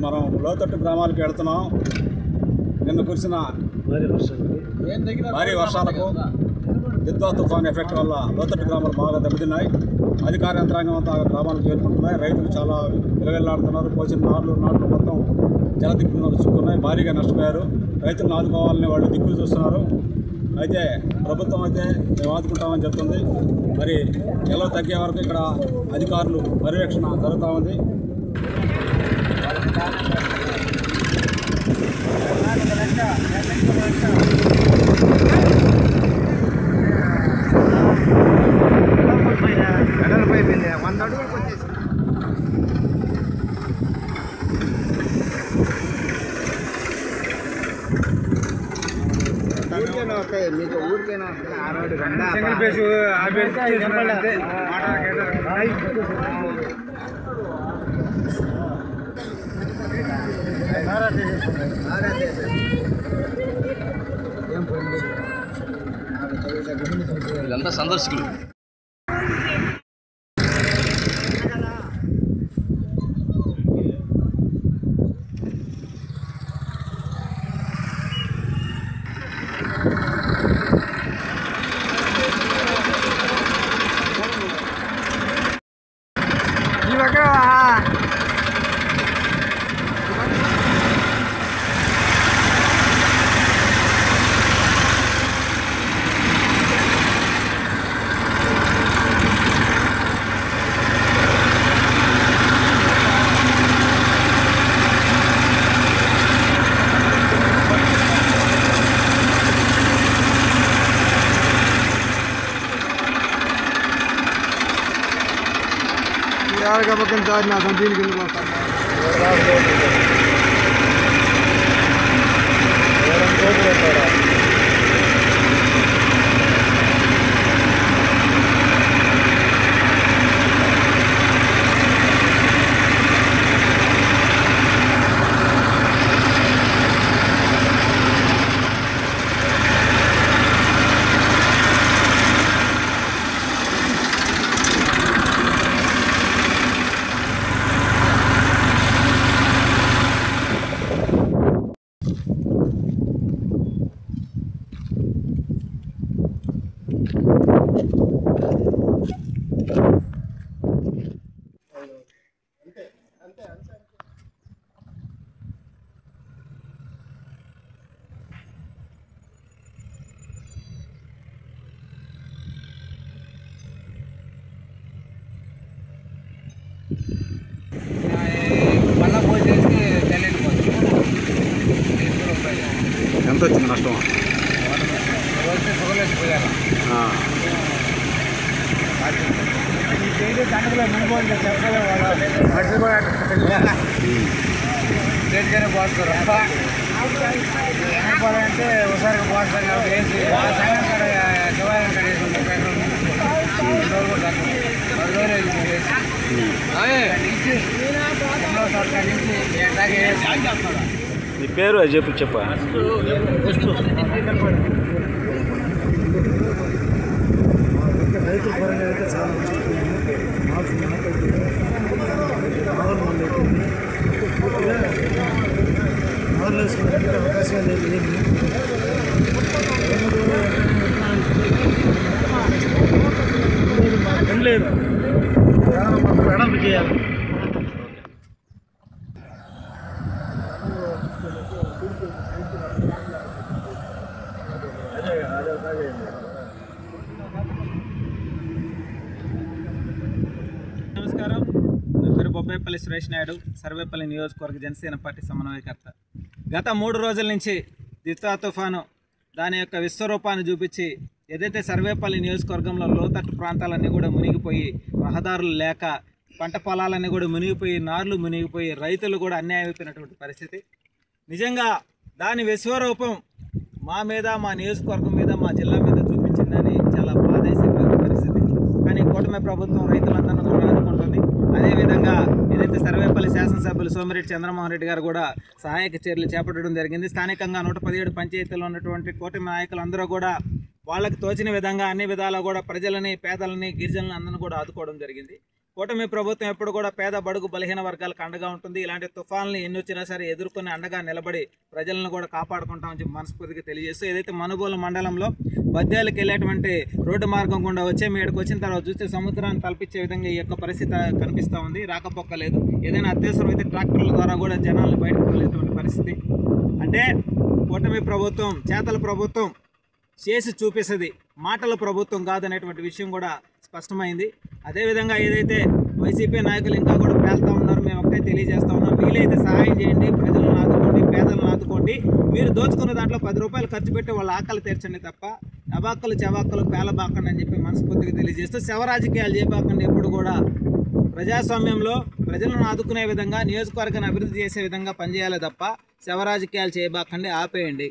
మనం లోతట్టు గ్రామాలకు వెళ్తున్నాం. నిన్న కురిసిన భారీ వర్షాలకు దిద్వా తుఫాన్ ఎఫెక్ట్ వల్ల లోతట్టు గ్రామాలు బాగా దెబ్బతిన్నాయి. అధికార యంత్రాంగం అంతా గ్రామాలకు చేరుకుంటున్నాయి. రైతులు చాలా విలవిల్లాడుతున్నారు. పోసిన నాట్లు మొత్తం జలదిక్కులు చుట్టుకున్నాయి. భారీగా నష్టపోయారు. రైతులను ఆదుకోవాలని వాళ్ళు దిక్కులు చూస్తున్నారు. అయితే ప్రభుత్వం అయితే మేము ఆదుకుంటామని చెప్తుంది. మరి ఎలా తగ్గే వరకు ఇక్కడ అధికారులు పర్యవేక్షణ జరుగుతూ ఉంది. మీకు ఊరికైనా వీళ్ళంతా సందర్శకులు. का बकन चार ना संदीन के लिए ఎంత వచ్చింది నష్టం? అంటే ఒకసారి పోస్తారు వేసి నీ పేరు అది చెప్పా. రైతు పరంగా అయితే చాలా వేసుకునే అవకాశం లేదు. ఏం లేదు ఎడం చేయాలి. నమస్కారం, నా పేరు బొబ్బేపల్లి సురేష్ నాయుడు, సర్వేపల్లి నియోజకవర్గ జనసేన పార్టీ సమన్వయకర్త. గత 3 రోజుల నుంచి దిత్వా తుఫాను దాని యొక్క విశ్వరూపాన్ని చూపించి ఏదైతే సర్వేపల్లి నియోజకవర్గంలో లోతట్టు ప్రాంతాలన్నీ కూడా మునిగిపోయి రహదారులు లేక పంట పొలాలన్నీ కూడా మునిగిపోయి, నార్లు మునిగిపోయి, రైతులు కూడా అన్యాయం అయిపోయినటువంటి పరిస్థితి. నిజంగా దాని విశ్వరూపం మా మీద, మా నియోజకవర్గం మీద, మా జిల్లా మీద చూపించిందని చాలా బాధేసే పరిస్థితి. కానీ కూటమి ప్రభుత్వం రైతులందరినీ కూడా ఆదుకుంటుంది. అదేవిధంగా ఏదైతే సర్వేపల్లి శాసనసభ్యులు సోమిరెడ్డి చంద్రమోహన్ రెడ్డి గారు కూడా సహాయక చర్యలు చేపట్టడం జరిగింది. స్థానికంగా 117 పంచాయతీల్లో ఉన్నటువంటి కూటమి నాయకులందరూ కూడా వాళ్ళకి తోచిన విధంగా అన్ని విధాలా కూడా ప్రజలని, పేదలని, గిరిజనులను అందరినీ కూడా ఆదుకోవడం జరిగింది. కూటమి ప్రభుత్వం ఎప్పుడు కూడా పేద, బడుగు, బలహీన వర్గాలకు అండగా ఉంటుంది. ఇలాంటి తుఫాన్లు ఎన్ని వచ్చినా సరే ఎదుర్కొని అండగా నిలబడి ప్రజలను కూడా కాపాడుకుంటామని చెప్పి మనస్ఫూర్తిగా తెలియజేస్తూ, ఏదైతే మనుబోలు మండలంలో బద్యాలకు వెళ్ళేటువంటి రోడ్డు మార్గం గుండా వచ్చే మీదకి వచ్చిన తర్వాత చూస్తే సముద్రాన్ని తలపించే విధంగా ఈ యొక్క పరిస్థితి కనిపిస్తూ ఉంది. రాకపోకలేదు. ఏదైనా అత్యవసరం అయితే ట్రాక్టర్ల ద్వారా కూడా జనాలను బయటకు వెళ్ళేటువంటి పరిస్థితి. అంటే కూటమి ప్రభుత్వం చేతల ప్రభుత్వం చేసి చూపిస్తుంది, మాటల ప్రభుత్వం కాదనేటువంటి విషయం కూడా స్పష్టమైంది. అదేవిధంగా ఏదైతే వైసీపీ నాయకులు ఇంకా కూడా పేలుతూ ఉన్నారు, మేము ఒకటే తెలియజేస్తా ఉన్నాం, వీలైతే సహాయం చేయండి, ప్రజలను ఆదుకోండి, పేదలను ఆదుకోండి. మీరు దోచుకున్న దాంట్లో 10 రూపాయలు ఖర్చు పెట్టి వాళ్ళ ఆకలి తీర్చండి తప్ప అబాక్కలు, చెవాక్కలు పేలబాకండి అని చెప్పి మనస్ఫూర్తిగా తెలియజేస్తూ, శవ రాజకీయాలు చేయబాకండి. ఎప్పుడు కూడా ప్రజాస్వామ్యంలో ప్రజలను ఆదుకునే విధంగా, నియోజకవర్గాన్ని అభివృద్ధి చేసే విధంగా పనిచేయాలి తప్ప శవ రాజకీయాలు చేయబాకండి, ఆపేయండి.